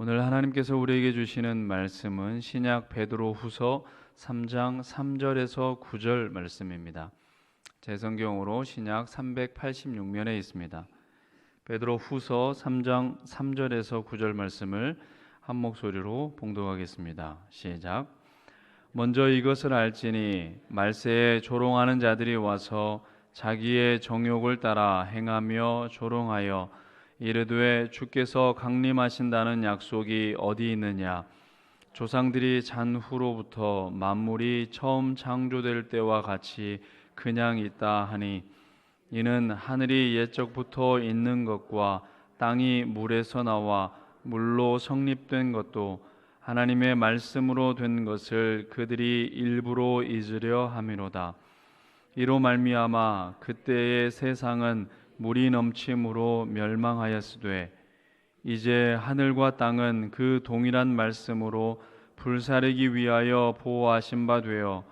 오늘 하나님께서 우리에게 주시는 말씀은 신약 베드로후서 3장 3절에서 9절 말씀입니다. 제 성경으로 신약 386면에 있습니다. 베드로후서 3장 3절에서 9절 말씀을 한 목소리로 봉독하겠습니다. 시작. 먼저 이것을 알지니 말세에 조롱하는 자들이 와서 자기의 정욕을 따라 행하며 조롱하여 이르되 주께서 강림하신다는 약속이 어디 있느냐? 조상들이 잔 후로부터 만물이 처음 창조될 때와 같이 그냥 있다 하니 이는 하늘이 옛적부터 있는 것과 땅이 물에서 나와 물로 성립된 것도 하나님의 말씀으로 된 것을 그들이 일부러 잊으려 함이로다. 이로 말미암아 그때의 세상은 물이 넘침으로 멸망하였으되 이제 하늘과 땅은 그 동일한 말씀으로 불사르기 위하여 보호하신 바 되어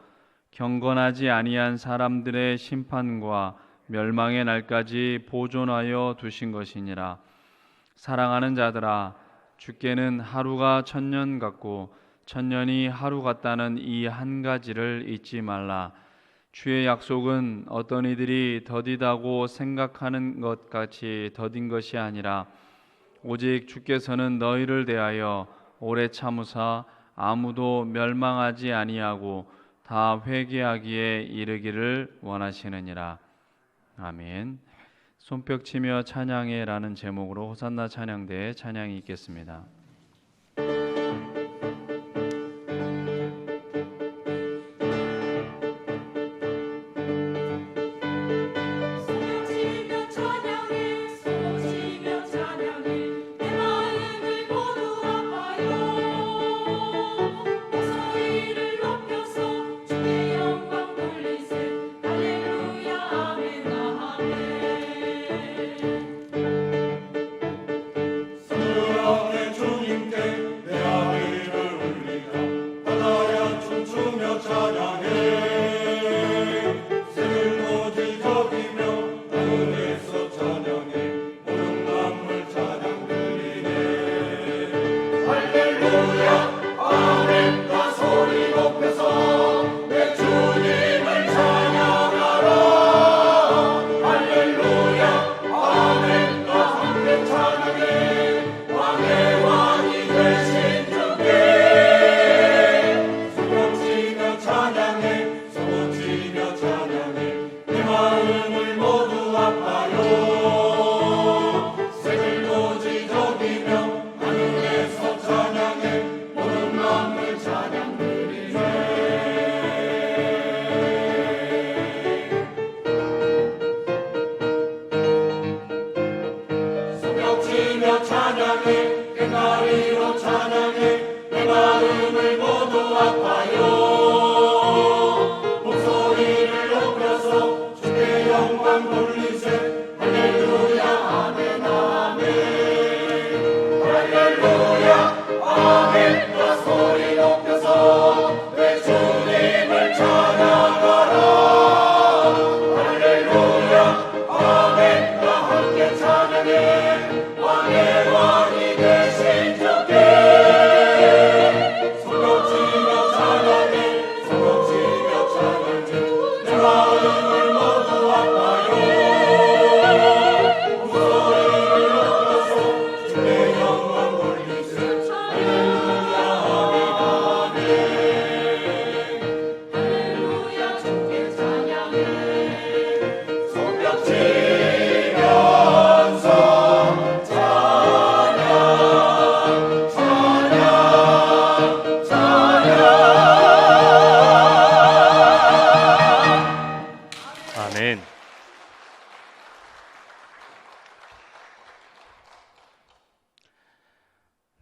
경건하지 아니한 사람들의 심판과 멸망의 날까지 보존하여 두신 것이니라. 사랑하는 자들아, 주께는 하루가 천년 같고 천년이 하루 같다는 이 한 가지를 잊지 말라. 주의 약속은 어떤 이들이 더디다고 생각하는 것 같이 더딘 것이 아니라 오직 주께서는 너희를 대하여 오래 참으사 아무도 멸망하지 아니하고 다 회개하기에 이르기를 원하시느니라. 아멘. 손뼉치며 찬양해라는 제목으로 호산나 찬양대의 찬양이 있겠습니다.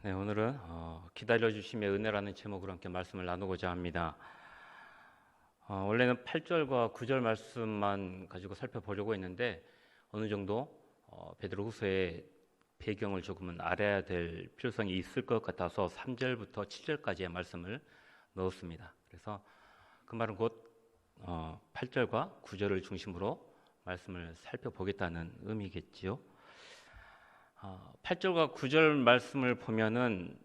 네, 오늘은 기다려주심의 은혜라는 제목으로 함께 말씀을 나누고자 합니다. 원래는 8절과 9절 말씀만 가지고 살펴보려고 했는데 어느 정도 베드로후서의 배경을 조금은 알아야 될 필요성이 있을 것 같아서 3절부터 7절까지의 말씀을 넣었습니다. 그래서 그 말은 곧 8절과 9절을 중심으로 말씀을 살펴보겠다는 의미겠지요. 8절과 9절 말씀을 보면은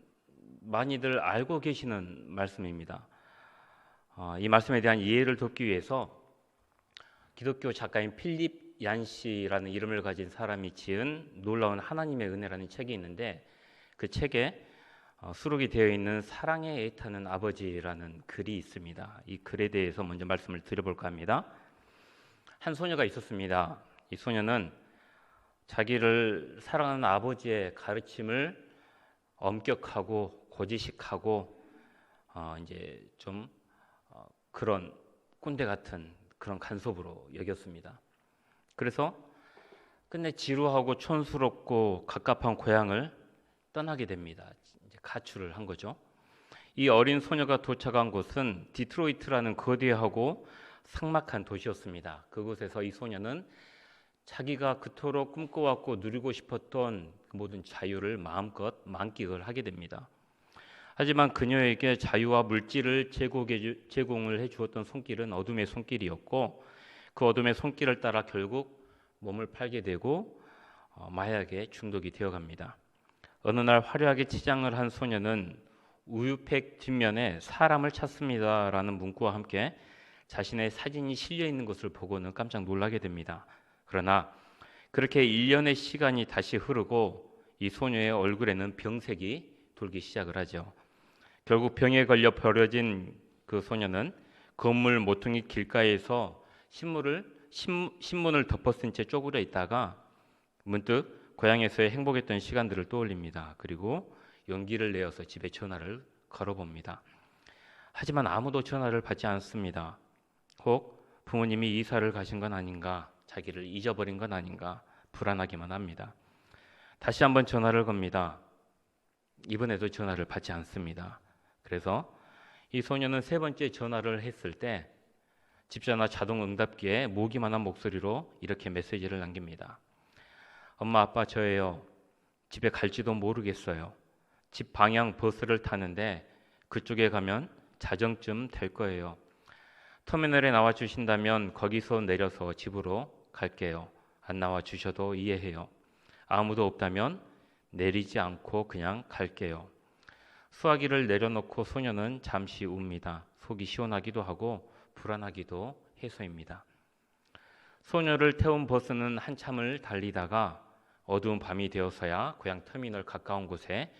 많이들 알고 계시는 말씀입니다. 이 말씀에 대한 이해를 돕기 위해서 기독교 작가인 필립 얀시라는 이름을 가진 사람이 지은 놀라운 하나님의 은혜라는 책이 있는데, 그 책에 수록이 되어 있는 사랑에 애타는 아버지라는 글이 있습니다. 이 글에 대해서 먼저 말씀을 드려볼까 합니다. 한 소녀가 있었습니다. 이 소녀는 자기를 사랑하는 아버지의 가르침을 엄격하고 고지식하고 이제 좀 그런 꼰대 같은 그런 간섭으로 여겼습니다. 그래서 끝내 지루하고 촌스럽고 갑갑한 고향을 떠나게 됩니다. 이제 가출을 한 거죠. 이 어린 소녀가 도착한 곳은 디트로이트라는 거대하고 삭막한 도시였습니다. 그곳에서 이 소녀는 자기가 그토록 꿈꿔왔고 누리고 싶었던 모든 자유를 마음껏 만끽을 하게 됩니다. 하지만 그녀에게 자유와 물질을 제공을 해주었던 손길은 어둠의 손길이었고, 그 어둠의 손길을 따라 결국 몸을 팔게 되고 마약에 중독이 되어갑니다. 어느 날 화려하게 치장을 한 소녀는 우유팩 뒷면에 사람을 찾습니다라는 문구와 함께 자신의 사진이 실려 있는 것을 보고는 깜짝 놀라게 됩니다. 그러나 그렇게 1년의 시간이 다시 흐르고 이 소녀의 얼굴에는 병색이 돌기 시작을 하죠. 결국 병에 걸려 버려진 그 소녀는 건물 모퉁이 길가에서 신문을 덮어쓴 채 쪼그려 있다가 문득 고향에서의 행복했던 시간들을 떠올립니다. 그리고 용기를 내어서 집에 전화를 걸어봅니다. 하지만 아무도 전화를 받지 않습니다. 혹 부모님이 이사를 가신 건 아닌가, 자기를 잊어버린 건 아닌가 불안하기만 합니다. 다시 한번 전화를 겁니다. 이번에도 전화를 받지 않습니다. 그래서 이 소녀는 세 번째 전화를 했을 때 집전화 자동 응답기에 모기만한 목소리로 이렇게 메시지를 남깁니다. 엄마, 아빠, 저예요. 집에 갈지도 모르겠어요. 집 방향 버스를 타는데 그쪽에 가면 자정쯤 될 거예요. 터미널에 나와 주신다면 거기서 내려서 집으로 갈게요. 안 나와 주셔도 이해해요. 아무도 없다면 내리지 않고 그냥 갈게요. 수화기를 내려놓고 소녀는 잠시 웁니다. 속이 시원하기도 하고 불안하기도 해서입니다. 소녀를 태운 버스는 한참을 달리다가 어두운 밤이 되어서야 고향 터미널 가까운 곳에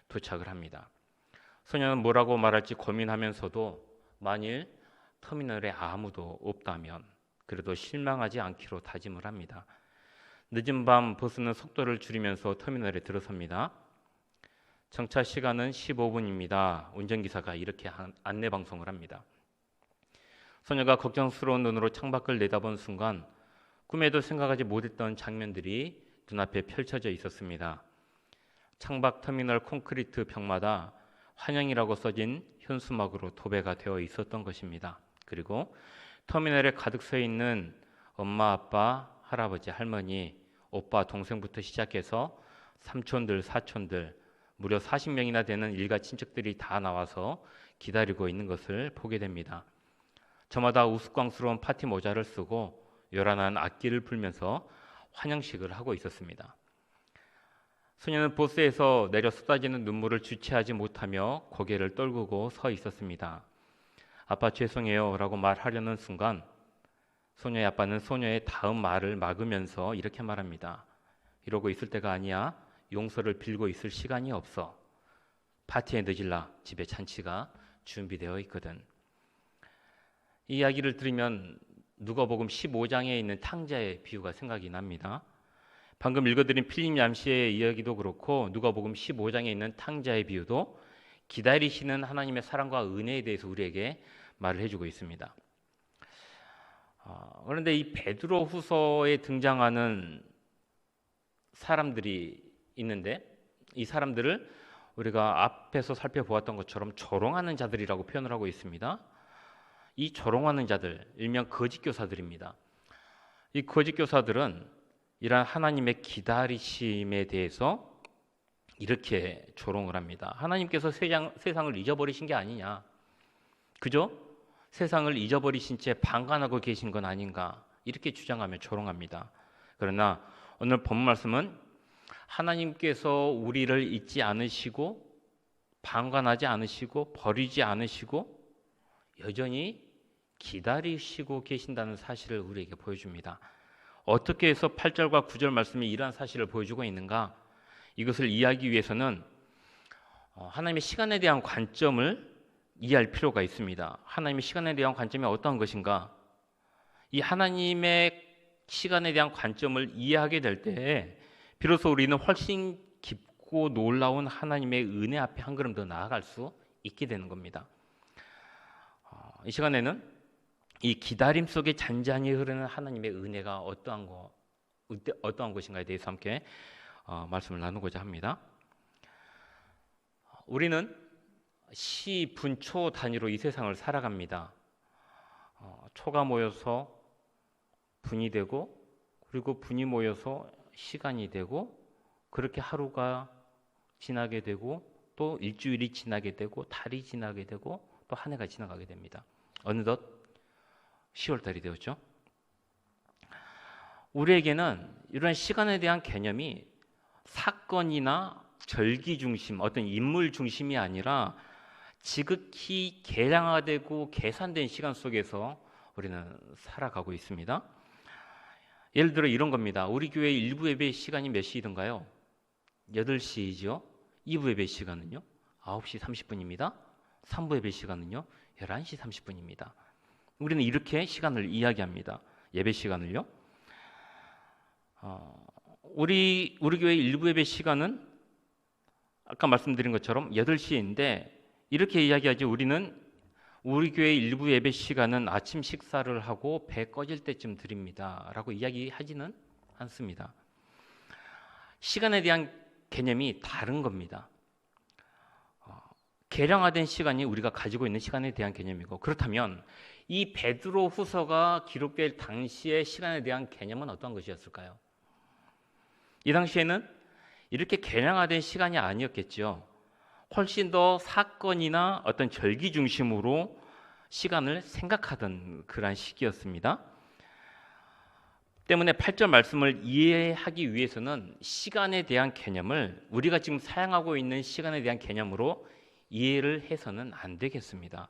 도착을 합니다. 소녀는 뭐라고 말할지 고민하면서도 만일 터미널에 아무도 없다면 그래도 실망하지 않기로 다짐을 합니다. 늦은 밤 버스는 속도를 줄이면서 터미널에 들어섭니다. 정차 시간은 15분입니다. 운전기사가 이렇게 안내 방송을 합니다. 소녀가 걱정스러운 눈으로 창밖을 내다본 순간 꿈에도 생각하지 못했던 장면들이 눈앞에 펼쳐져 있었습니다. 창밖 터미널 콘크리트 벽마다 환영이라고 써진 현수막으로 도배가 되어 있었던 것입니다. 그리고 터미널에 가득 서 있는 엄마, 아빠, 할아버지, 할머니, 오빠, 동생부터 시작해서 삼촌들, 사촌들, 무려 40명이나 되는 일가 친척들이 다 나와서 기다리고 있는 것을 보게 됩니다. 저마다 우스꽝스러운 파티 모자를 쓰고 요란한 악기를 불면서 환영식을 하고 있었습니다. 소녀는 버스에서 내려 쏟아지는 눈물을 주체하지 못하며 고개를 떨구고 서 있었습니다. 아빠 죄송해요 라고 말하려는 순간 소녀의 아빠는 소녀의 다음 말을 막으면서 이렇게 말합니다. 이러고 있을 때가 아니야. 용서를 빌고 있을 시간이 없어. 파티에 늦을라. 집에 잔치가 준비되어 있거든. 이 이야기를 들으면 누가복음 15장에 있는 탕자의 비유가 생각이 납니다. 방금 읽어드린 필립 얌시의 이야기도 그렇고 누가복음 15장에 있는 탕자의 비유도 기다리시는 하나님의 사랑과 은혜에 대해서 우리에게 말을 해주고 있습니다. 그런데 이 베드로 후서에 등장하는 사람들이 있는데 이 사람들을 우리가 앞에서 살펴보았던 것처럼 조롱하는 자들이라고 표현을 하고 있습니다. 이 조롱하는 자들, 일명 거짓 교사들입니다. 이 거짓 교사들은 이러한 하나님의 기다리심에 대해서 이렇게 조롱을 합니다. 하나님께서 세상을 잊어버리신 게 아니냐. 그죠? 세상을 잊어버리신 채 방관하고 계신 건 아닌가. 이렇게 주장하며 조롱합니다. 그러나 오늘 본 말씀은 하나님께서 우리를 잊지 않으시고 방관하지 않으시고 버리지 않으시고 여전히 기다리시고 계신다는 사실을 우리에게 보여줍니다. 어떻게 해서 8절과 9절 말씀이 이러한 사실을 보여주고 있는가? 이것을 이해하기 위해서는 하나님의 시간에 대한 관점을 이해할 필요가 있습니다. 하나님의 시간에 대한 관점이 어떠한 것인가? 이 하나님의 시간에 대한 관점을 이해하게 될 때 비로소 우리는 훨씬 깊고 놀라운 하나님의 은혜 앞에 한 걸음 더 나아갈 수 있게 되는 겁니다. 이 시간에는 이 기다림 속에 잔잔히 흐르는 하나님의 은혜가 어떠한 것인가에 대해서 함께 말씀을 나누고자 합니다. 우리는 시, 분, 초 단위로 이 세상을 살아갑니다. 초가 모여서 분이 되고 그리고 분이 모여서 시간이 되고 그렇게 하루가 지나게 되고 또 일주일이 지나게 되고 달이 지나게 되고 또 한 해가 지나가게 됩니다. 어느덧 10월달이 되었죠. 우리에게는 이런 시간에 대한 개념이 사건이나 절기 중심, 어떤 인물 중심이 아니라 지극히 계량화되고 계산된 시간 속에서 우리는 살아가고 있습니다. 예를 들어 이런 겁니다. 우리 교회 1부 예배 시간이 몇 시이던가요? 8시이죠. 2부 예배 시간은요? 9시 30분입니다. 3부 예배 시간은요? 11시 30분입니다. 우리는 이렇게 시간을 이야기합니다. 예배 시간을요. 우리 교회 1부 예배 시간은 아까 말씀드린 것처럼 8시인데 이렇게 이야기하죠. 우리 교회 일부 예배 시간은 아침 식사를 하고 배 꺼질 때쯤 드립니다 라고 이야기하지는 않습니다. 시간에 대한 개념이 다른 겁니다. 계량화된 시간이 우리가 가지고 있는 시간에 대한 개념이고, 그렇다면 이 베드로 후서가 기록될 당시의 시간에 대한 개념은 어떤 것이었을까요? 이 당시에는 이렇게 계량화된 시간이 아니었겠죠. 훨씬 더 사건이나 어떤 절기 중심으로 시간을 생각하던 그러한 시기였습니다. 때문에 8절 말씀을 이해하기 위해서는 시간에 대한 개념을 우리가 지금 사용하고 있는 시간에 대한 개념으로 이해를 해서는 안 되겠습니다.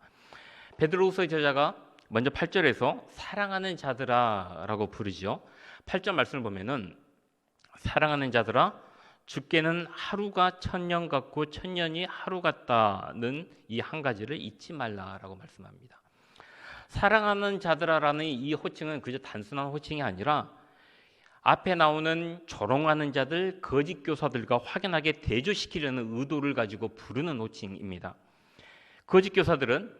베드로후서의 저자가 먼저 8절에서 사랑하는 자들아 라고 부르죠. 8절 말씀을 보면은 사랑하는 자들아 주께는 하루가 천년 같고 천년이 하루 같다는 이 한 가지를 잊지 말라라고 말씀합니다. 사랑하는 자들아라는 이 호칭은 그저 단순한 호칭이 아니라 앞에 나오는 조롱하는 자들, 거짓 교사들과 확연하게 대조시키려는 의도를 가지고 부르는 호칭입니다. 거짓 교사들은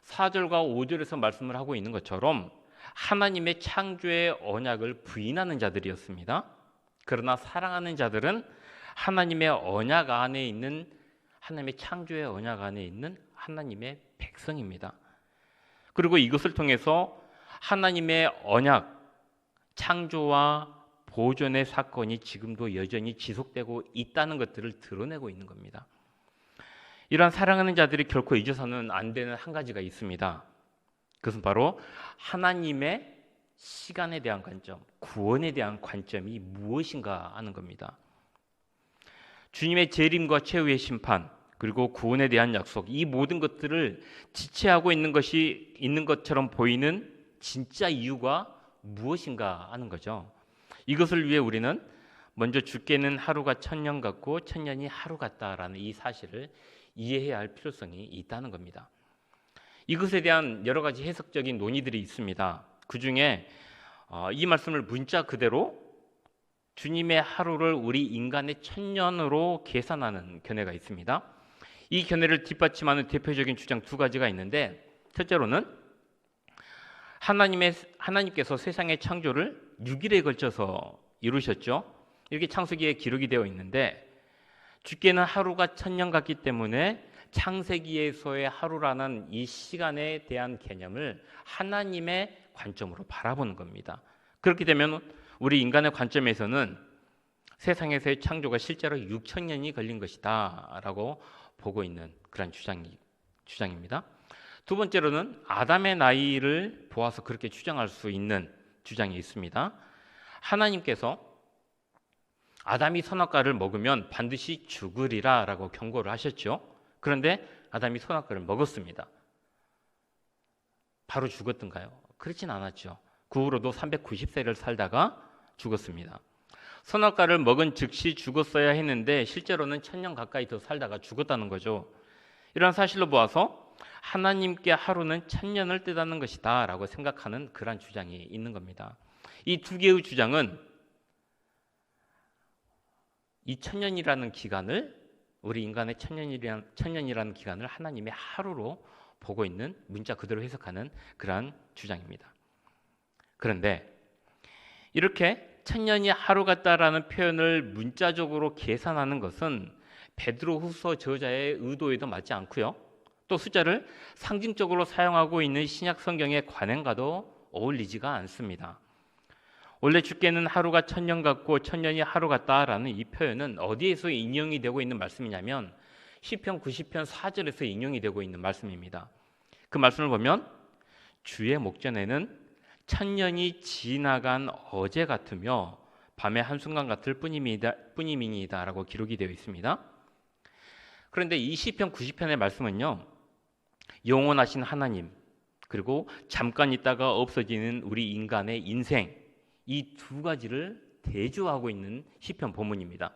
4절과 5절에서 말씀을 하고 있는 것처럼 하나님의 창조의 언약을 부인하는 자들이었습니다. 그러나 사랑하는 자들은 하나님의 언약 안에 있는, 하나님의 창조의 언약 안에 있는 하나님의 백성입니다. 그리고 이것을 통해서 하나님의 언약, 창조와 보존의 사건이 지금도 여전히 지속되고 있다는 것들을 드러내고 있는 겁니다. 이러한 사랑하는 자들이 결코 잊어서는 안 되는 한 가지가 있습니다. 그것은 바로 하나님의 시간에 대한 관점, 구원에 대한 관점이 무엇인가 하는 겁니다. 주님의 재림과 최후의 심판, 그리고 구원에 대한 약속, 이 모든 것들을 지체하고 있는 것처럼 보이는 진짜 이유가 무엇인가 하는 거죠. 이것을 위해 우리는 먼저 주께는 하루가 천년 같고 천년이 하루 같다라는 이 사실을 이해해야 할 필요성이 있다는 겁니다. 이것에 대한 여러 가지 해석적인 논의들이 있습니다. 그 중에 이 말씀을 문자 그대로 주님의 하루를 우리 인간의 천년으로 계산하는 견해가 있습니다. 이 견해를 뒷받침하는 대표적인 주장 두 가지가 있는데, 첫째로는 하나님께서 세상의 창조를 6일에 걸쳐서 이루셨죠. 이렇게 창세기에 기록이 되어 있는데, 주께는 하루가 천년 같기 때문에 창세기에서의 하루라는 이 시간에 대한 개념을 하나님의 관점으로 바라보는 겁니다. 그렇게 되면 우리 인간의 관점에서는 세상에서의 창조가 실제로 6천년이 걸린 것이다 라고 보고 있는 그런 주장입니다. 두 번째로는 아담의 나이를 보아서 그렇게 주장할 수 있는 주장이 있습니다. 하나님께서 아담이 선악과를 먹으면 반드시 죽으리라라고 경고를 하셨죠. 그런데 아담이 선악과를 먹었습니다. 바로 죽었던가요? 그렇진 않았죠. 그 후로도 390세를 살다가 죽었습니다. 선악과를 먹은 즉시 죽었어야 했는데 실제로는 1000년 가까이 더 살다가 죽었다는 거죠. 이런 사실로 보아서 하나님께 하루는 1000년을 뜻하는 것이다 라고 생각하는 그런 주장이 있는 겁니다. 이 두 개의 주장은 이 1000년이라는 기간을, 우리 인간의 1000년이라는 기간을 하나님의 하루로 보고 있는, 문자 그대로 해석하는 그러한 주장입니다. 그런데 이렇게 1000년이 하루 같다라는 표현을 문자적으로 계산하는 것은 베드로후서 저자의 의도에도 맞지 않고요. 또 숫자를 상징적으로 사용하고 있는 신약 성경의 관행과도 어울리지가 않습니다. 원래 주께는 하루가 1000년 같고 1000년이 하루 같다라는 이 표현은 어디에서 인용이 되고 있는 말씀이냐면 시편 90편 4절에서 인용이 되고 있는 말씀입니다. 그 말씀을 보면 주의 목전에는 1000년이 지나간 어제 같으며 밤의 한순간 같을 뿐임이니이다 라고 기록이 되어 있습니다. 그런데 이 시편 90편의 말씀은요, 영원하신 하나님 그리고 잠깐 있다가 없어지는 우리 인간의 인생, 이 두 가지를 대조하고 있는 시편 본문입니다.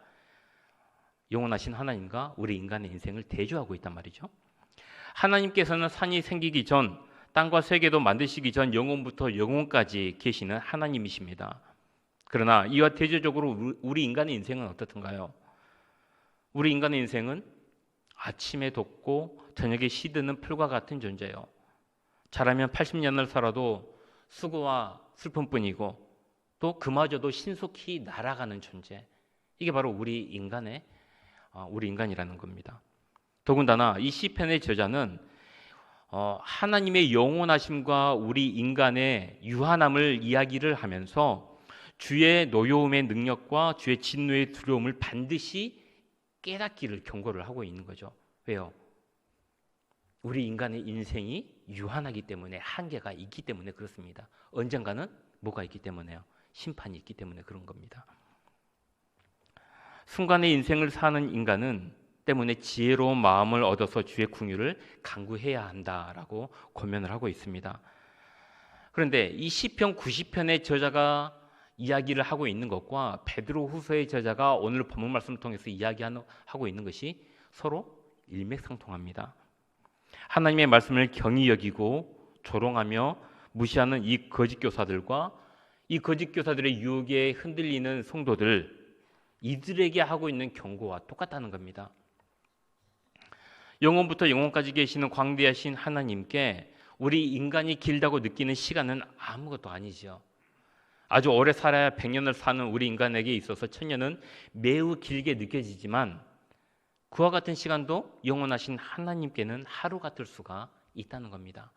영원하신 하나님과 우리 인간의 인생을 대조하고 있단 말이죠. 하나님께서는 산이 생기기 전, 땅과 세계도 만드시기 전 영원부터 영원까지 계시는 하나님이십니다. 그러나 이와 대조적으로 우리 인간의 인생은 어떻던가요? 우리 인간의 인생은 아침에 돋고 저녁에 시드는 풀과 같은 존재예요. 잘하면 80년을 살아도 수고와 슬픔뿐이고 또 그마저도 신속히 날아가는 존재. 이게 바로 우리 인간이라는 겁니다. 더군다나 이 시편의 저자는 하나님의 영원하심과 우리 인간의 유한함을 이야기를 하면서 주의 노여움의 능력과 주의 진노의 두려움을 반드시 깨닫기를 경고를 하고 있는 거죠. 왜요? 우리 인간의 인생이 유한하기 때문에, 한계가 있기 때문에 그렇습니다. 언젠가는 뭐가 있기 때문에요? 심판이 있기 때문에 그런 겁니다. 순간의 인생을 사는 인간은 때문에 지혜로운 마음을 얻어서 주의 긍휼을 간구해야 한다라고 권면을 하고 있습니다. 그런데 이 시편 90편의 저자가 이야기를 하고 있는 것과 베드로후서의 저자가 오늘 본문 말씀을 통해서 이야기하고 있는 것이 서로 일맥상통합니다. 하나님의 말씀을 경히 여기고 조롱하며 무시하는 이 거짓 교사들과 이 거짓 교사들의 유혹에 흔들리는 성도들, 이들에게 하고 있는 경고와 똑같다는 겁니다. 영원부터 영원까지 계시는 광대하신 하나님께 우리 인간이 길다고 느끼는 시간은 아무것도 아니죠. 아주 오래 살아야 100년을 사는 우리 인간에게 있어서 1000년은 매우 길게 느껴지지만 그와 같은 시간도 영원하신 하나님께는 하루 같을 수가 있다는 겁니다.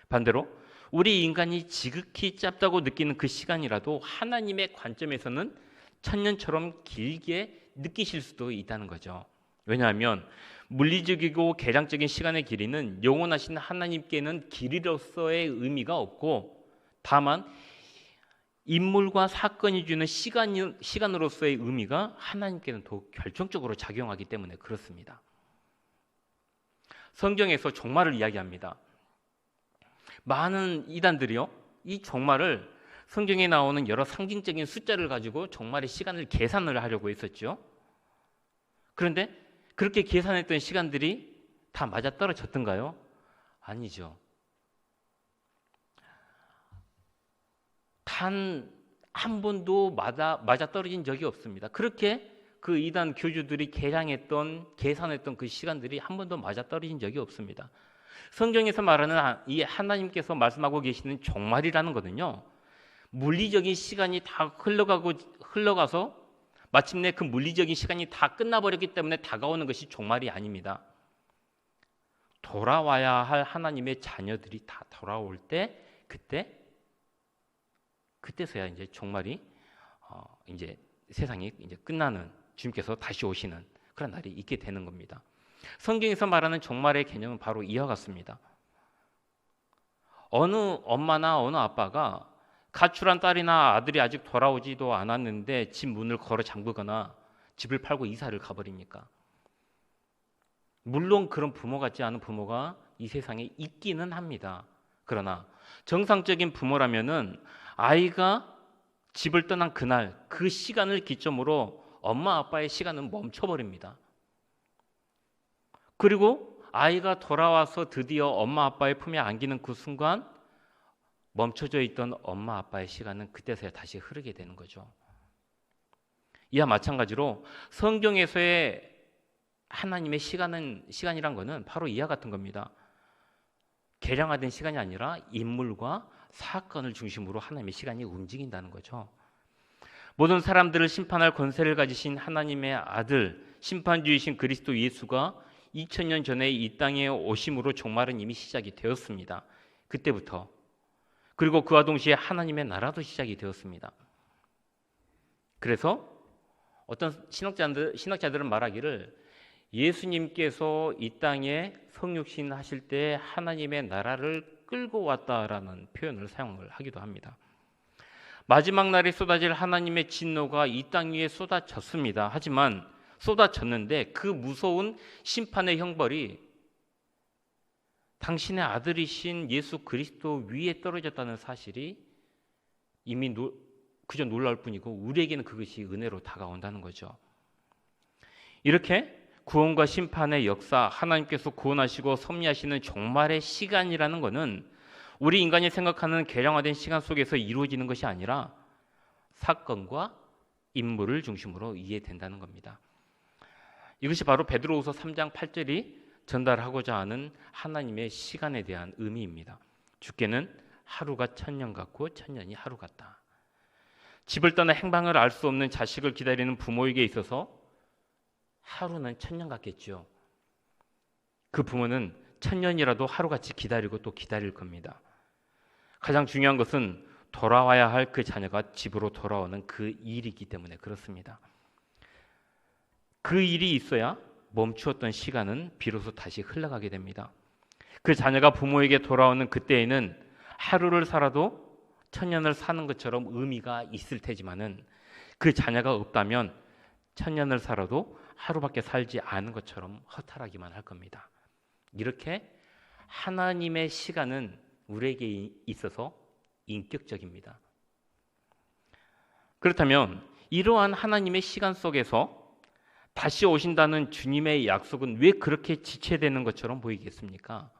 반대로 우리 인간이 지극히 짧다고 느끼는 그 시간이라도 하나님의 관점에서는 1000년처럼 길게 느끼실 수도 있다는 거죠. 왜냐하면 물리적이고 계량적인 시간의 길이는 영원하신 하나님께는 길이로서의 의미가 없고 다만 인물과 사건이 주는 시간으로서의 의미가 하나님께는 더 결정적으로 작용하기 때문에 그렇습니다. 성경에서 종말을 이야기합니다. 많은 이단들이요, 이 종말을 성경에 나오는 여러 상징적인 숫자를 가지고 종말의 시간을 계산을 하려고 했었죠. 그런데 그렇게 계산했던 시간들이 다 맞아떨어졌던가요? 아니죠. 단 한 번도 맞아떨어진 적이 없습니다. 그렇게 그 이단 교주들이 계산했던 그 시간들이 한 번도 맞아떨어진 적이 없습니다. 성경에서 말하는 이 하나님께서 말씀하고 계시는 종말이라는 것은요, 물리적인 시간이 다 흘러가서 마침내 그 물리적인 시간이 다 끝나버렸기 때문에 다가오는 것이 종말이 아닙니다. 돌아와야 할 하나님의 자녀들이 다 돌아올 때, 그때서야 이제 종말이 이제 세상이 이제 끝나는, 주님께서 다시 오시는 그런 날이 있게 되는 겁니다. 성경에서 말하는 종말의 개념은 바로 이와 같습니다. 어느 엄마나 어느 아빠가 가출한 딸이나 아들이 아직 돌아오지도 않았는데 집 문을 걸어 잠그거나 집을 팔고 이사를 가버립니까? 물론 그런 부모 같지 않은 부모가 이 세상에 있기는 합니다. 그러나 정상적인 부모라면은 아이가 집을 떠난 그날 그 시간을 기점으로 엄마 아빠의 시간은 멈춰버립니다. 그리고 아이가 돌아와서 드디어 엄마 아빠의 품에 안기는 그 순간 멈춰져 있던 엄마 아빠의 시간은 그때서야 다시 흐르게 되는 거죠. 이와 마찬가지로 성경에서의 하나님의 시간이란 것은 바로 이와 같은 겁니다. 계량화된 시간이 아니라 인물과 사건을 중심으로 하나님의 시간이 움직인다는 거죠. 모든 사람들을 심판할 권세를 가지신 하나님의 아들, 심판주이신 그리스도 예수가 2000년 전에 이 땅에 오심으로 종말은 이미 시작이 되었습니다. 그때부터. 그리고 그와 동시에 하나님의 나라도 시작이 되었습니다. 그래서 어떤 신학자들은 말하기를 예수님께서 이 땅에 성육신 하실 때 하나님의 나라를 끌고 왔다라는 표현을 사용을 하기도 합니다. 마지막 날에 쏟아질 하나님의 진노가 이 땅 위에 쏟아졌습니다. 하지만 쏟아졌는데 그 무서운 심판의 형벌이 당신의 아들이신 예수 그리스도 위에 떨어졌다는 사실이 이미 그저 놀라울 뿐이고 우리에게는 그것이 은혜로 다가온다는 거죠. 이렇게 구원과 심판의 역사, 하나님께서 구원하시고 섭리하시는 종말의 시간이라는 것은 우리 인간이 생각하는 계량화된 시간 속에서 이루어지는 것이 아니라 사건과 인물을 중심으로 이해된다는 겁니다. 이것이 바로 베드로후서 3장 8절이 전달하고자 하는 하나님의 시간에 대한 의미입니다. 주께는 하루가 천년 같고 천년이 하루 같다. 집을 떠나 행방을 알 수 없는 자식을 기다리는 부모에게 있어서 하루는 천년 같겠죠. 그 부모는 천년이라도 하루같이 기다리고 또 기다릴 겁니다. 가장 중요한 것은 돌아와야 할 그 자녀가 집으로 돌아오는 그 일이기 때문에 그렇습니다. 그 일이 있어야 멈추었던 시간은 비로소 다시 흘러가게 됩니다. 그 자녀가 부모에게 돌아오는 그때에는 하루를 살아도 천년을 사는 것처럼 의미가 있을 테지만은 그 자녀가 없다면 천년을 살아도 하루밖에 살지 않은 것처럼 허탈하기만 할 겁니다. 이렇게 하나님의 시간은 우리에게 있어서 인격적입니다. 그렇다면 이러한 하나님의 시간 속에서 다시 오신다는 주님의 약속은 왜 그렇게 지체되는 것처럼 보이겠습니까?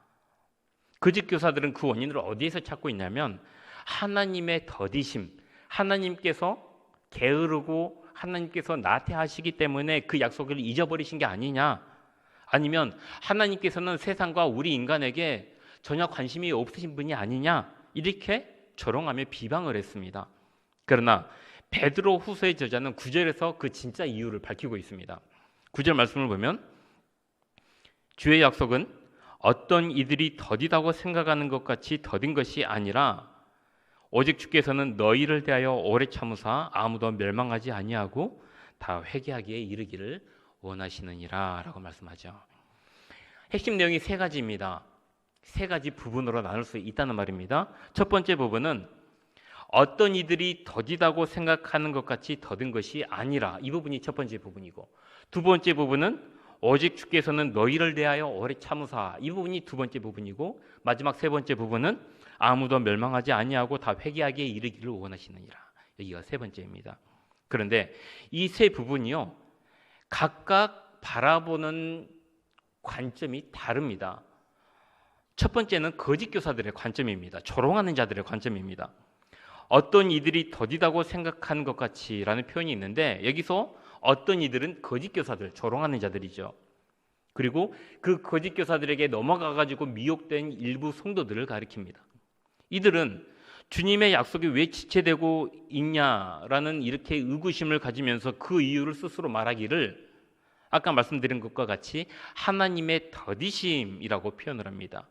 거짓 교사들은 그 원인을 어디에서 찾고 있냐면 하나님의 더디심, 하나님께서 게으르고 하나님께서 나태하시기 때문에 그 약속을 잊어버리신 게 아니냐, 아니면 하나님께서는 세상과 우리 인간에게 전혀 관심이 없으신 분이 아니냐, 이렇게 조롱하며 비방을 했습니다. 그러나 베드로 후서의 저자는 9절에서 그 진짜 이유를 밝히고 있습니다. 9절 말씀을 보면 주의 약속은 어떤 이들이 더디다고 생각하는 것 같이 더딘 것이 아니라 오직 주께서는 너희를 대하여 오래 참으사 아무도 멸망하지 아니하고 다 회개하기에 이르기를 원하시느니라 라고 말씀하죠. 핵심 내용이 세 가지입니다. 세 가지 부분으로 나눌 수 있다는 말입니다. 첫 번째 부분은 어떤 이들이 더디다고 생각하는 것 같이 더딘 것이 아니라, 이 부분이 첫 번째 부분이고, 두 번째 부분은 오직 주께서는 너희를 대하여 오래 참으사, 이 부분이 두 번째 부분이고, 마지막 세 번째 부분은 아무도 멸망하지 아니하고 다 회개하기에 이르기를 원하시느니라, 여기가 세 번째입니다. 그런데 이 세 부분이요, 각각 바라보는 관점이 다릅니다. 첫 번째는 거짓 교사들의 관점입니다. 조롱하는 자들의 관점입니다. 어떤 이들이 더디다고 생각하는 것 같이 라는 표현이 있는데, 여기서 어떤 이들은 거짓 교사들, 조롱하는 자들이죠. 그리고 그 거짓 교사들에게 넘어가가지고 미혹된 일부 성도들을 가리킵니다. 이들은 주님의 약속이 왜 지체되고 있냐라는 이렇게 의구심을 가지면서 그 이유를 스스로 말하기를 아까 말씀드린 것과 같이 하나님의 더디심이라고 표현을 합니다.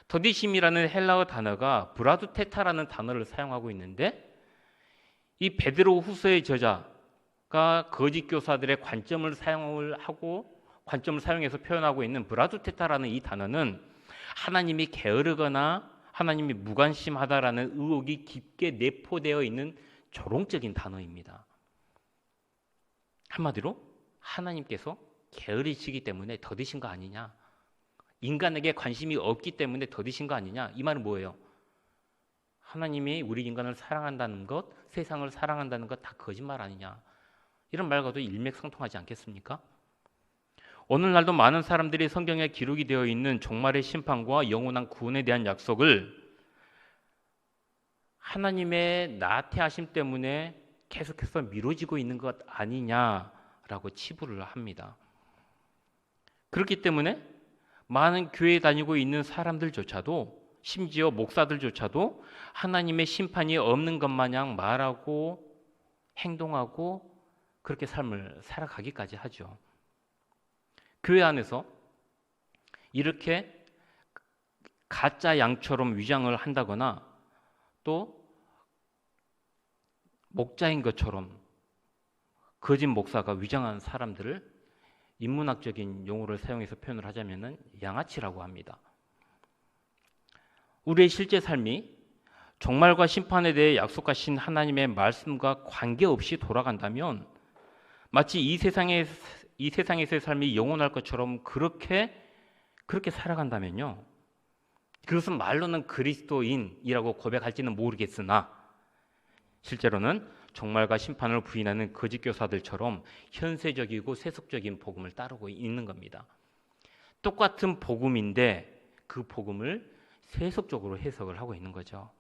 더디심이라는 헬라어 단어가 브라두테타라는 단어를 사용하고 있는데, 이 베드로 후서의 저자가 거짓 교사들의 관점을 사용해서 표현하고 있는 브라두테타라는 이 단어는 하나님이 게으르거나 하나님이 무관심하다라는 의혹이 깊게 내포되어 있는 조롱적인 단어입니다. 한마디로 하나님께서 게으르시기 때문에 더디신 거 아니냐, 인간에게 관심이 없기 때문에 더디신 거 아니냐, 이 말은 뭐예요? 하나님이 우리 인간을 사랑한다는 것, 세상을 사랑한다는 것 다 거짓말 아니냐, 이런 말과도 일맥상통하지 않겠습니까? 오늘날도 많은 사람들이 성경에 기록이 되어 있는 종말의 심판과 영원한 구원에 대한 약속을 하나님의 나태하심 때문에 계속해서 미뤄지고 있는 것 아니냐라고 치부를 합니다. 그렇기 때문에 많은 교회에 다니고 있는 사람들조차도, 심지어 목사들조차도 하나님의 심판이 없는 것 마냥 말하고 행동하고 그렇게 삶을 살아가기까지 하죠. 교회 안에서 이렇게 가짜 양처럼 위장을 한다거나 또 목자인 것처럼 거짓 목사가 위장한 사람들을 인문학적인 용어를 사용해서 표현을 하자면 양아치라고 합니다. 우리의 실제 삶이 종말과 심판에 대해 약속하신 하나님의 말씀과 관계없이 돌아간다면 마치 이 세상에서의 삶이 영원할 것처럼 그렇게 살아간다면요, 그것은 말로는 그리스도인이라고 고백할지는 모르겠으나 실제로는 종말과 심판을 부인하는 거짓 교사들처럼 현세적이고 세속적인 복음을 따르고 있는 겁니다. 똑같은 복음인데 그 복음을 세속적으로 해석을 하고 있는 거죠.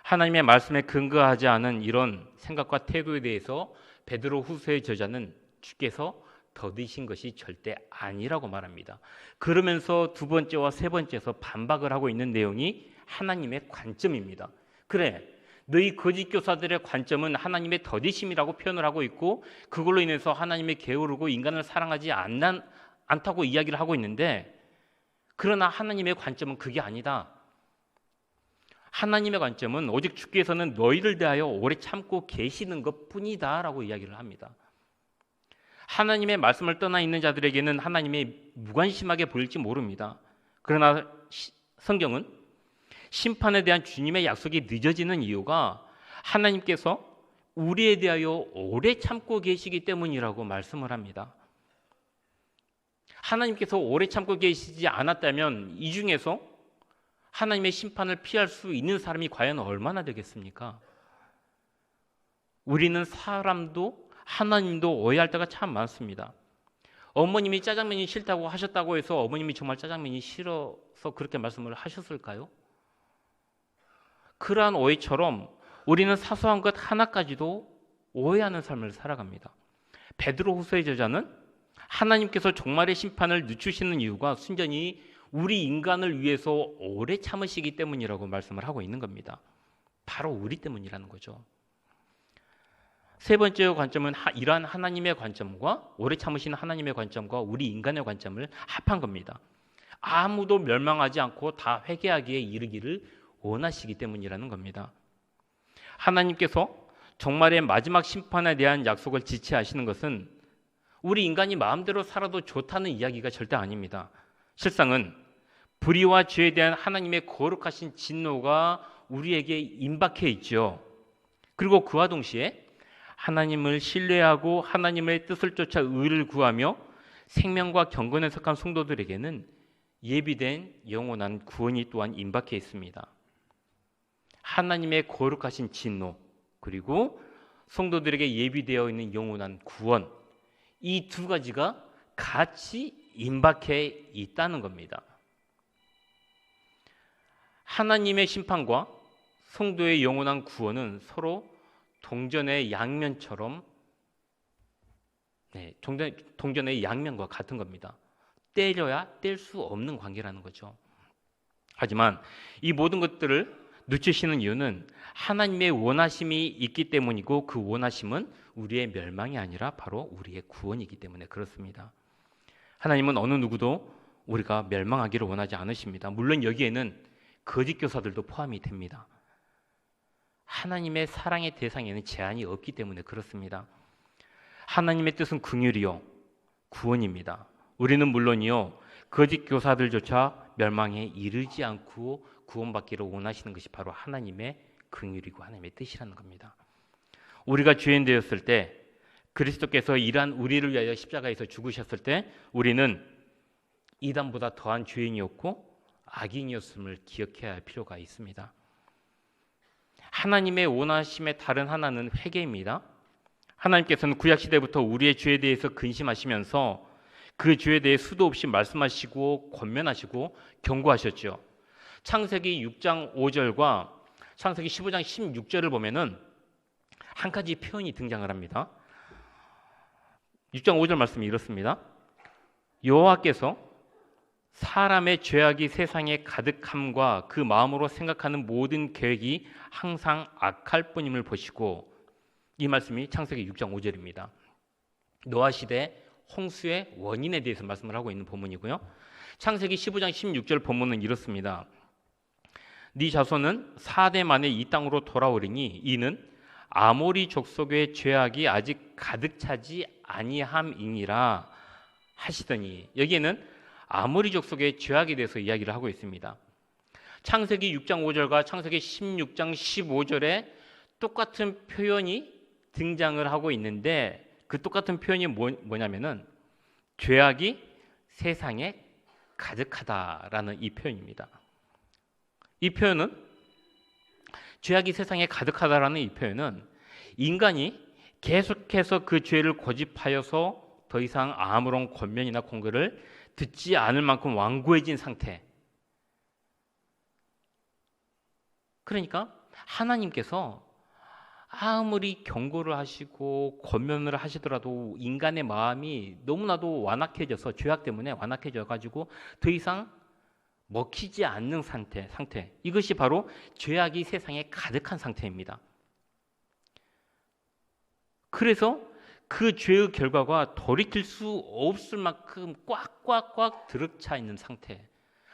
하나님의 말씀에 근거하지 않은 이런 생각과 태도에 대해서 베드로후서의 저자는 주께서 더디신 것이 절대 아니라고 말합니다. 그러면서 두 번째와 세 번째에서 반박을 하고 있는 내용이 하나님의 관점입니다. 그래, 너희 거짓 교사들의 관점은 하나님의 더디심이라고 표현을 하고 있고 그걸로 인해서 하나님이 게으르고 인간을 사랑하지 않다고 이야기를 하고 있는데, 그러나 하나님의 관점은 그게 아니다. 하나님의 관점은 오직 주께서는 너희를 대하여 오래 참고 계시는 것뿐이다 라고 이야기를 합니다. 하나님의 말씀을 떠나 있는 자들에게는 하나님이 무관심하게 보일지 모릅니다. 그러나 성경은 심판에 대한 주님의 약속이 늦어지는 이유가 하나님께서 우리에 대하여 오래 참고 계시기 때문이라고 말씀을 합니다. 하나님께서 오래 참고 계시지 않았다면 이 중에서 하나님의 심판을 피할 수 있는 사람이 과연 얼마나 되겠습니까? 우리는 사람도 하나님도 오해할 때가 참 많습니다. 어머님이 짜장면이 싫다고 하셨다고 해서 어머님이 정말 짜장면이 싫어서 그렇게 말씀을 하셨을까요? 그러한 오해처럼 우리는 사소한 것 하나까지도 오해하는 삶을 살아갑니다. 베드로후서의 저자는 하나님께서 종말의 심판을 늦추시는 이유가 순전히 우리 인간을 위해서 오래 참으시기 때문이라고 말씀을 하고 있는 겁니다. 바로 우리 때문이라는 거죠. 세 번째 관점은 이러한 하나님의 관점과 오래 참으시는 하나님의 관점과 우리 인간의 관점을 합한 겁니다. 아무도 멸망하지 않고 다 회개하기에 이르기를 원하시기 때문이라는 겁니다. 하나님께서 종말의 마지막 심판에 대한 약속을 지체하시는 것은 우리 인간이 마음대로 살아도 좋다는 이야기가 절대 아닙니다. 실상은 불의와 죄에 대한 하나님의 거룩하신 진노가 우리에게 임박해 있죠. 그리고 그와 동시에 하나님을 신뢰하고 하나님의 뜻을 쫓아 의를 구하며 생명과 경건에 속한 성도들에게는 예비된 영원한 구원이 또한 임박해 있습니다. 하나님의 거룩하신 진노, 그리고 성도들에게 예비되어 있는 영원한 구원, 이 두 가지가 같이 임박해 있다는 겁니다. 하나님의 심판과 성도의 영원한 구원은 서로 동전의 양면처럼, 동전의 양면과 같은 겁니다. 떼려야 뗄 수 없는 관계라는 거죠. 하지만 이 모든 것들을 늦추시는 이유는 하나님의 원하심이 있기 때문이고, 그 원하심은 우리의 멸망이 아니라 바로 우리의 구원이기 때문에 그렇습니다. 하나님은 어느 누구도 우리가 멸망하기를 원하지 않으십니다. 물론 여기에는 거짓 교사들도 포함이 됩니다. 하나님의 사랑의 대상에는 제한이 없기 때문에 그렇습니다. 하나님의 뜻은 긍휼이요 구원입니다. 우리는 물론이요 거짓 교사들조차 멸망에 이르지 않고 구원받기를 원하시는 것이 바로 하나님의 긍휼이고 하나님의 뜻이라는 겁니다. 우리가 죄인 되었을 때 그리스도께서 이러한 우리를 위하여 십자가에서 죽으셨을 때 우리는 이단보다 더한 죄인이었고 악인이었음을 기억해야 할 필요가 있습니다. 하나님의 원하심의 다른 하나는 회개입니다. 하나님께서는 구약시대부터 우리의 죄에 대해서 근심하시면서 그 죄에 대해 수도 없이 말씀하시고 권면하시고 경고하셨죠. 창세기 6장 5절과 창세기 15장 16절을 보면은 한 가지 표현이 등장을 합니다. 6장 5절 말씀이 이렇습니다. 여호와께서 사람의 죄악이 세상에 가득함과 그 마음으로 생각하는 모든 계획이 항상 악할 뿐임을 보시고, 이 말씀이 창세기 6장 5절입니다. 노아 시대 홍수의 원인에 대해서 말씀을 하고 있는 본문이고요. 창세기 15장 16절 본문은 이렇습니다. 네 자손은 4대 만에 이 땅으로 돌아오리니 이는 아모리 족속의 죄악이 아직 가득 차지 아니함이니라 하시더니, 여기에는 아모리 족속의 죄악에 대해서 이야기를 하고 있습니다. 창세기 6장 5절과 창세기 16장 15절에 똑같은 표현이 등장을 하고 있는데 그 똑같은 표현이 뭐냐면은 죄악이 세상에 가득하다라는 이 표현입니다. 이 표현은, 죄악이 세상에 가득하다라는 이 표현은 인간이 계속해서 그 죄를 고집하여서 더 이상 아무런 권면이나 권고를 듣지 않을 만큼 완고해진 상태. 그러니까 하나님께서 아무리 경고를 하시고 권면을 하시더라도 인간의 마음이 너무나도 완악해져서, 죄악 때문에 완악해져 가지고 더 이상 먹히지 않는 상태. 이것이 바로 죄악이 세상에 가득한 상태입니다. 그래서 그 죄의 결과가 돌이킬 수 없을 만큼 꽉꽉꽉 드럭차 있는 상태,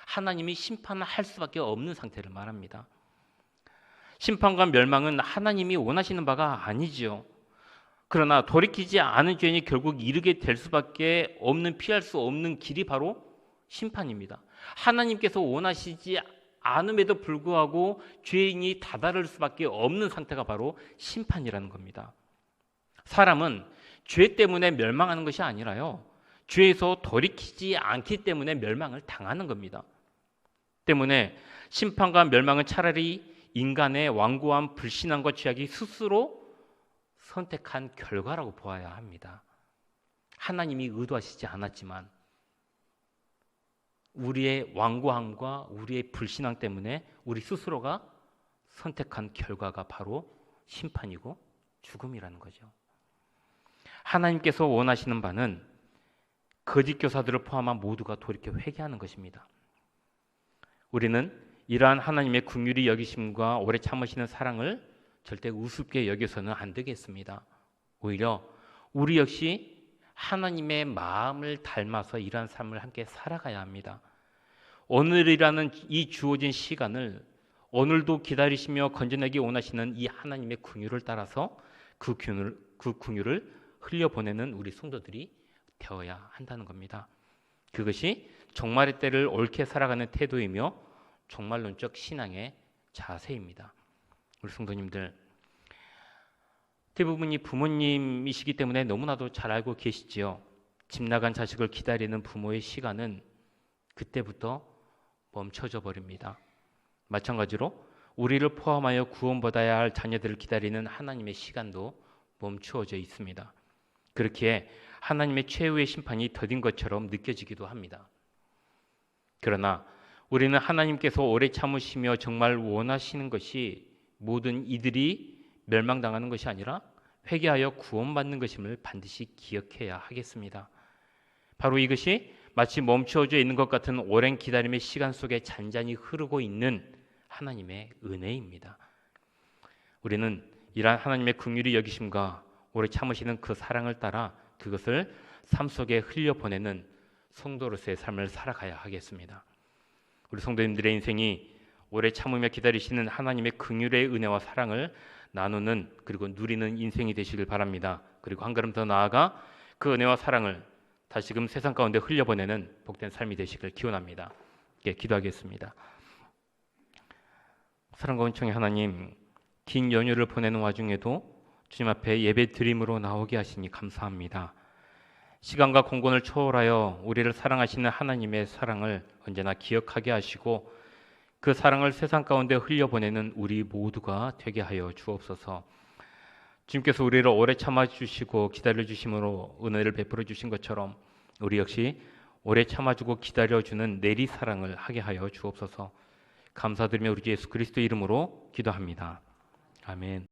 하나님이 심판을 할 수밖에 없는 상태를 말합니다. 심판과 멸망은 하나님이 원하시는 바가 아니지요. 그러나 돌이키지 않은 죄인이 결국 이르게 될 수밖에 없는, 피할 수 없는 길이 바로 심판입니다. 하나님께서 원하시지 않음에도 불구하고 죄인이 다다를 수밖에 없는 상태가 바로 심판이라는 겁니다. 사람은 죄 때문에 멸망하는 것이 아니라요, 죄에서 돌이키지 않기 때문에 멸망을 당하는 겁니다. 때문에 심판과 멸망은 차라리 인간의 완고한 불신앙과 죄악이 스스로 선택한 결과라고 보아야 합니다. 하나님이 의도하시지 않았지만 우리의 완고함과 우리의 불신앙 때문에 우리 스스로가 선택한 결과가 바로 심판이고 죽음이라는 거죠. 하나님께서 원하시는 바는 거짓 교사들을 포함한 모두가 돌이켜 회개하는 것입니다. 우리는 이러한 하나님의 긍휼히 여기심과 오래 참으시는 사랑을 절대 우습게 여겨서는 안 되겠습니다. 오히려 우리 역시 하나님의 마음을 닮아서 이러한 삶을 함께 살아가야 합니다. 오늘이라는 이 주어진 시간을 오늘도 기다리시며 건져내기 원하시는 이 하나님의 긍휼을 따라서 그 긍휼을 흘려보내는 우리 성도들이 되어야 한다는 겁니다. 그것이 종말의 때를 옳게 살아가는 태도이며 종말론적 신앙의 자세입니다. 우리 성도님들, 대부분이 부모님이시기 때문에 너무나도 잘 알고 계시지요. 집 나간 자식을 기다리는 부모의 시간은 그때부터 멈춰져 버립니다. 마찬가지로 우리를 포함하여 구원받아야 할 자녀들을 기다리는 하나님의 시간도 멈추어져 있습니다. 그렇기에 하나님의 최후의 심판이 더딘 것처럼 느껴지기도 합니다. 그러나 우리는 하나님께서 오래 참으시며 정말 원하시는 것이 모든 이들이 멸망당하는 것이 아니라 회개하여 구원받는 것임을 반드시 기억해야 하겠습니다. 바로 이것이 마치 멈추어져 있는 것 같은 오랜 기다림의 시간 속에 잔잔히 흐르고 있는 하나님의 은혜입니다. 우리는 이러한 하나님의 긍휼히 여기심과 오래 참으시는 그 사랑을 따라 그것을 삶 속에 흘려보내는 성도로서의 삶을 살아가야 하겠습니다. 우리 성도님들의 인생이 오래 참으며 기다리시는 하나님의 긍휼의 은혜와 사랑을 나누는, 그리고 누리는 인생이 되시길 바랍니다. 그리고 한 걸음 더 나아가 그 은혜와 사랑을 다시금 세상 가운데 흘려보내는 복된 삶이 되시길 기원합니다. 예, 기도하겠습니다. 사랑과 은총의 하나님, 긴 연휴를 보내는 와중에도 주님 앞에 예배 드림으로 나오게 하시니 감사합니다. 시간과 공간을 초월하여 우리를 사랑하시는 하나님의 사랑을 언제나 기억하게 하시고 그 사랑을 세상 가운데 흘려보내는 우리 모두가 되게 하여 주옵소서. 주님께서 우리를 오래 참아주시고 기다려주심으로 은혜를 베풀어 주신 것처럼 우리 역시 오래 참아주고 기다려주는 내리사랑을 하게 하여 주옵소서. 감사드리며 우리 주 예수 그리스도 이름으로 기도합니다. 아멘.